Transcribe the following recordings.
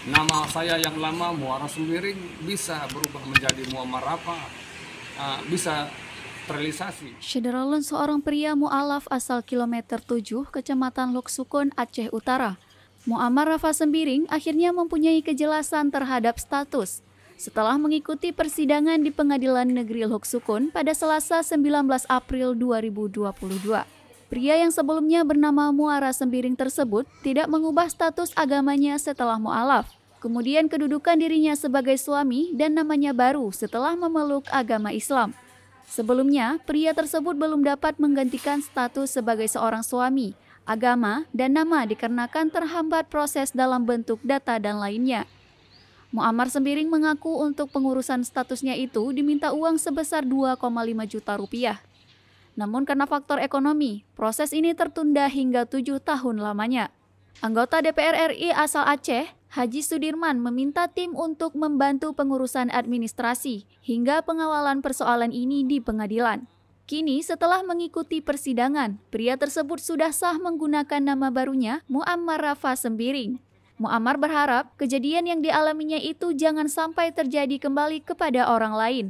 nama saya yang lama Muara Sembiring bisa berubah menjadi Muammar Rafa, bisa terrealisasi. Syederalun seorang pria mu'alaf asal kilometer 7 Kecamatan Loksukun, Aceh Utara. Muammar Rafa Sembiring akhirnya mempunyai kejelasan terhadap status setelah mengikuti persidangan di Pengadilan Negeri Loksukun pada Selasa 19 April 2022. Pria yang sebelumnya bernama Muara Sembiring tersebut tidak mengubah status agamanya setelah mu'alaf. Kemudian kedudukan dirinya sebagai suami dan namanya baru setelah memeluk agama Islam. Sebelumnya, pria tersebut belum dapat menggantikan status sebagai seorang suami, agama, dan nama dikarenakan terhambat proses dalam bentuk data dan lainnya. Muammar Sembiring mengaku untuk pengurusan statusnya itu diminta uang sebesar 2,5 juta rupiah. Namun karena faktor ekonomi, proses ini tertunda hingga 7 tahun lamanya. Anggota DPR RI asal Aceh, Haji Sudirman meminta tim untuk membantu pengurusan administrasi hingga pengawalan persoalan ini di pengadilan. Kini setelah mengikuti persidangan, pria tersebut sudah sah menggunakan nama barunya Muammar Rafa Sembiring. Muammar berharap kejadian yang dialaminya itu jangan sampai terjadi kembali kepada orang lain.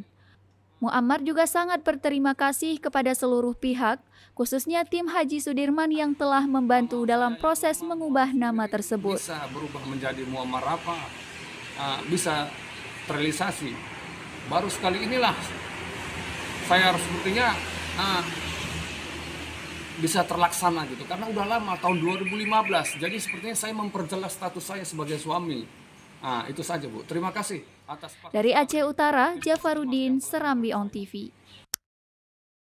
Muammar juga sangat berterima kasih kepada seluruh pihak, khususnya tim Haji Sudirman yang telah membantu dalam proses mengubah nama tersebut. Bisa berubah menjadi Muammar Rafa, bisa terrealisasi. Baru sekali inilah saya harus sepertinya bisa terlaksana gitu, karena udah lama tahun 2015. Jadi sepertinya saya memperjelas status saya sebagai suami. Itu saja Bu. Terima kasih atas. Dari Aceh Utara, Jafarudin, Serambi On TV.